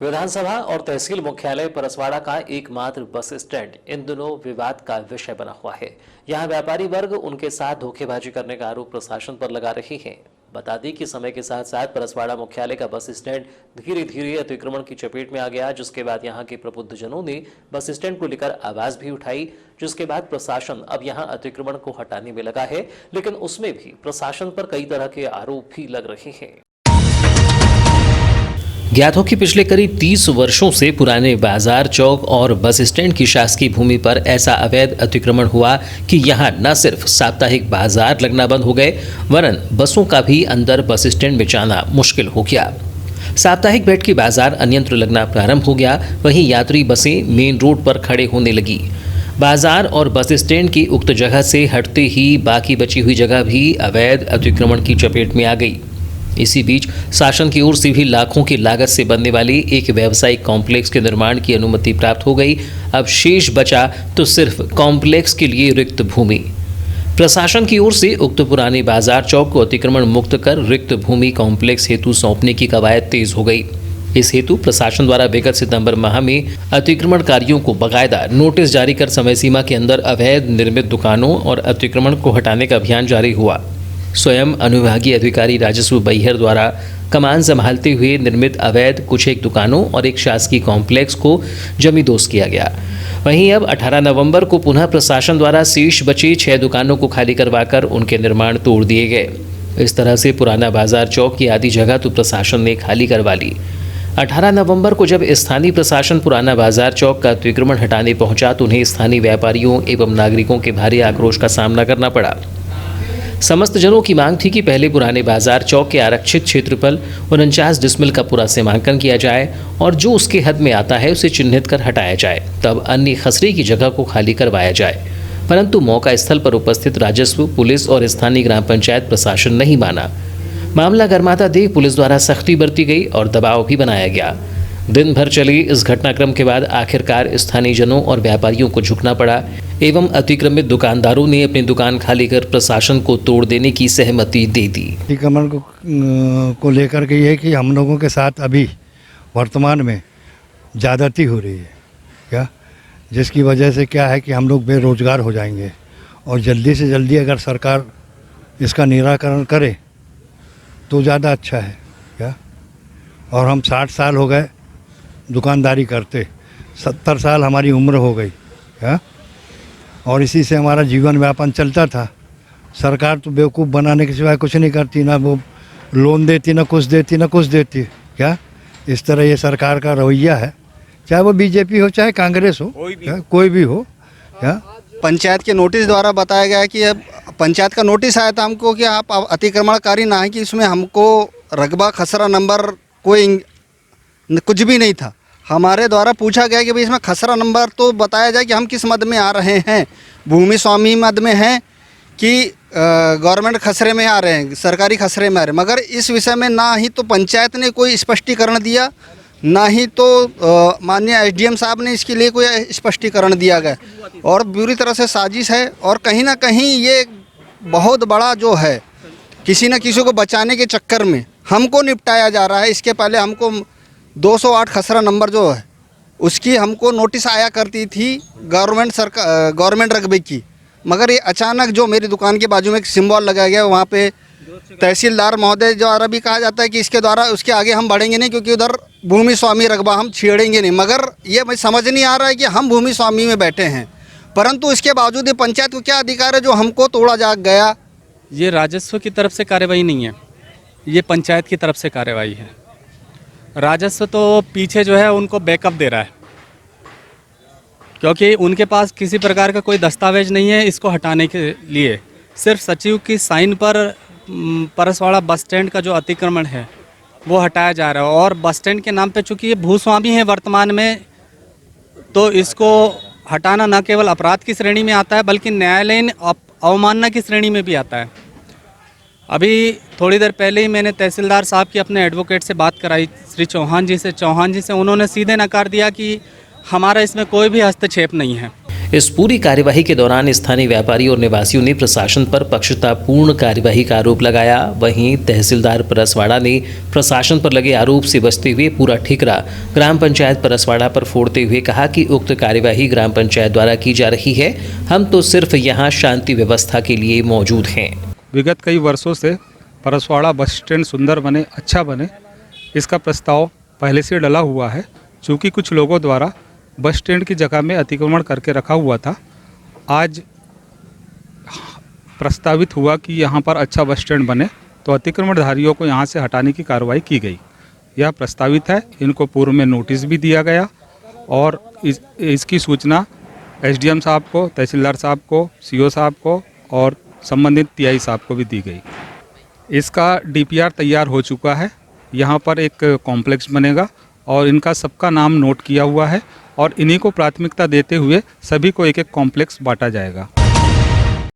विधानसभा और तहसील मुख्यालय परसवाड़ा का एकमात्र बस स्टैंड इन दिनों विवाद का विषय बना हुआ है। यहां व्यापारी वर्ग उनके साथ धोखेबाजी करने का आरोप प्रशासन पर लगा रही है। बता दें कि समय के साथ साथ परसवाड़ा मुख्यालय का बस स्टैंड धीरे धीरे अतिक्रमण की चपेट में आ गया, जिसके बाद यहां के प्रबुद्धजनों ने बस स्टैंड को लेकर आवाज भी उठाई, जिसके बाद प्रशासन अब यहां अतिक्रमण को हटाने में लगा है, लेकिन उसमें भी प्रशासन पर कई तरह के आरोप भी लग रहे हैं। ज्ञात हो कि पिछले करीब 30 वर्षों से पुराने बाजार चौक और बस स्टैंड की शासकीय भूमि पर ऐसा अवैध अतिक्रमण हुआ कि यहां न सिर्फ साप्ताहिक बाजार लगना बंद हो गए, वरन बसों का भी अंदर बस स्टैंड में जाना मुश्किल हो गया। साप्ताहिक बैठकी बाजार अन्यंत्र लगना प्रारंभ हो गया, वहीं यात्री बसें मेन रोड पर खड़े होने लगी। बाजार और बस स्टैंड की उक्त जगह से हटते ही बाकी बची हुई जगह भी अवैध अतिक्रमण की चपेट में आ गई। इसी बीच शासन की ओर से भी लाखों की लागत से बनने वाली एक व्यावसायिक कॉम्प्लेक्स के निर्माण की अनुमति प्राप्त हो गई। अब शेष बचा तो सिर्फ कॉम्प्लेक्स के लिए रिक्त भूमि। प्रशासन की ओर से उक्त पुराने बाजार चौक को अतिक्रमण मुक्त कर रिक्त भूमि कॉम्प्लेक्स हेतु सौंपने की कवायद तेज हो गई। इस हेतु प्रशासन द्वारा विगत सितंबर माह में अतिक्रमणकारियों को बाकायदा नोटिस जारी कर समय सीमा के अंदर अवैध निर्मित दुकानों और अतिक्रमण को हटाने का अभियान जारी हुआ। स्वयं अनुविभागीय अधिकारी राजस्व बैहर द्वारा कमान संभालते हुए निर्मित अवैध कुछ एक दुकानों और एक शासकीय कॉम्प्लेक्स को जमींदोज किया गया। वहीं अब 18 नवंबर को पुनः प्रशासन द्वारा शेष बची 6 दुकानों को खाली करवाकर उनके निर्माण तोड़ दिए गए। इस तरह से पुराना बाजार चौक की आधी जगह तो प्रशासन ने खाली करवा ली। 18 नवंबर को जब स्थानीय प्रशासन पुराना बाजार चौक का अतिक्रमण हटाने पहुंचा तो उन्हें स्थानीय व्यापारियों एवं नागरिकों के भारी आक्रोश का सामना करना पड़ा। समस्त जनों की मांग थी कि पहले पुराने बाजार चौक के आरक्षित क्षेत्रफल 49 डिसमिल का पूरा सीमांकन किया जाए और जो उसके हद में आता है उसे चिन्हित कर हटाया जाए, तब अन्य खसरे की जगह को खाली करवाया जाए। परंतु मौका स्थल पर उपस्थित राजस्व, पुलिस और स्थानीय ग्राम पंचायत प्रशासन नहीं माना। मामला गर्माता देख पुलिस द्वारा सख्ती बरती गई और दबाव भी बनाया गया। दिन भर चली इस घटनाक्रम के बाद आखिरकार स्थानीय जनों और व्यापारियों को झुकना पड़ा एवं अतिक्रमित दुकानदारों ने अपनी दुकान खाली कर प्रशासन को तोड़ देने की सहमति दे दी। अतिक्रमण को लेकर के ये कि हम लोगों के साथ अभी वर्तमान में ज़्यादती हो रही है क्या, जिसकी वजह से क्या है कि हम लोग बेरोजगार हो जाएंगे और जल्दी से जल्दी अगर सरकार इसका निराकरण करे तो ज़्यादा अच्छा है क्या। और हम 60 साल हो गए दुकानदारी करते, 70 साल हमारी उम्र हो गई क्या, और इसी से हमारा जीवन व्यापन चलता था। सरकार तो बेवकूफ़ बनाने के सिवाय कुछ नहीं करती, ना वो लोन देती, ना कुछ देती, ना कुछ देती क्या। इस तरह ये सरकार का रवैया है, चाहे वो बीजेपी हो चाहे कांग्रेस हो, कोई भी हो क्या। पंचायत के नोटिस द्वारा बताया गया कि अब पंचायत का नोटिस आया था हमको कि आप अतिक्रमणकारी ना है, कि इसमें हमको रकबा खसरा नंबर कोई कुछ भी नहीं था। हमारे द्वारा पूछा गया कि भाई इसमें खसरा नंबर तो बताया जाए कि हम किस मद में आ रहे हैं, भूमि स्वामी मद में हैं कि गवर्नमेंट खसरे में आ रहे हैं, सरकारी खसरे में आ रहे हैं। मगर इस विषय में ना ही तो पंचायत ने कोई स्पष्टीकरण दिया, ना ही तो माननीय एसडीएम साहब ने इसके लिए कोई स्पष्टीकरण दिया गया, और बुरी तरह से साजिश है। और कहीं ना कहीं ये बहुत बड़ा जो है किसी न किसी को बचाने के चक्कर में हमको निपटाया जा रहा है। इसके पहले हमको 208 खसरा नंबर जो है उसकी हमको नोटिस आया करती थी गवर्नमेंट रकबे की, मगर ये अचानक जो मेरी दुकान के बाजू में एक सिंबल लगाया गया, वहाँ पे तहसीलदार महोदय द्वारा भी कहा जाता है कि इसके द्वारा उसके आगे हम बढ़ेंगे नहीं, क्योंकि उधर भूमि स्वामी रकबा हम छेड़ेंगे नहीं। मगर ये मुझे समझ नहीं आ रहा है कि हम भूमि स्वामी में बैठे हैं, परंतु इसके बावजूद ये पंचायत को क्या अधिकार है जो हमको तोड़ा जा गया। ये राजस्व की तरफ से कार्रवाई नहीं है, ये पंचायत की तरफ से कार्रवाई है। राजस्व तो पीछे जो है उनको बैकअप दे रहा है, क्योंकि उनके पास किसी प्रकार का कोई दस्तावेज नहीं है इसको हटाने के लिए। सिर्फ सचिव की साइन पर परसवाड़ा बस स्टैंड का जो अतिक्रमण है वो हटाया जा रहा है, और बस स्टैंड के नाम पे चूँकि ये भूस्वामी है वर्तमान में, तो इसको हटाना न केवल अपराध की श्रेणी में आता है बल्कि न्यायालयीन अवमानना की श्रेणी में भी आता है। अभी थोड़ी देर पहले ही मैंने तहसीलदार साहब की अपने एडवोकेट से बात कराई, श्री चौहान जी से। उन्होंने सीधे नकार दिया कि हमारा इसमें कोई भी हस्तक्षेप नहीं है। इस पूरी कार्यवाही के दौरान स्थानीय व्यापारी और निवासियों ने प्रशासन पर पक्षतापूर्ण कार्यवाही का आरोप लगाया। वहीं तहसीलदार परसवाड़ा ने प्रशासन पर लगे आरोप से बचते हुए पूरा ठिकरा ग्राम पंचायत परसवाड़ा पर फोड़ते हुए कहा कि उक्त कार्यवाही ग्राम पंचायत द्वारा की जा रही है। हम तो सिर्फ यहाँ शांति व्यवस्था के लिए मौजूद हैं। विगत कई वर्षों से परसवाड़ा बस स्टैंड सुंदर बने, अच्छा बने, इसका प्रस्ताव पहले से डला हुआ है। चूँकि कुछ लोगों द्वारा बस स्टैंड की जगह में अतिक्रमण करके रखा हुआ था, आज प्रस्तावित हुआ कि यहाँ पर अच्छा बस स्टैंड बने, तो अतिक्रमणधारियों को यहाँ से हटाने की कार्रवाई की गई। यह प्रस्तावित है। इनको पूर्व में नोटिस भी दिया गया और इसकी सूचना एसडीएम साहब को, तहसीलदार साहब को, सीओ साहब को और संबंधित टीआई साहब को भी दी गई। इसका डीपीआर तैयार हो चुका है। यहाँ पर एक कॉम्प्लेक्स बनेगा और इनका सबका नाम नोट किया हुआ है और इन्हीं को प्राथमिकता देते हुए सभी को एक एक कॉम्प्लेक्स बांटा जाएगा।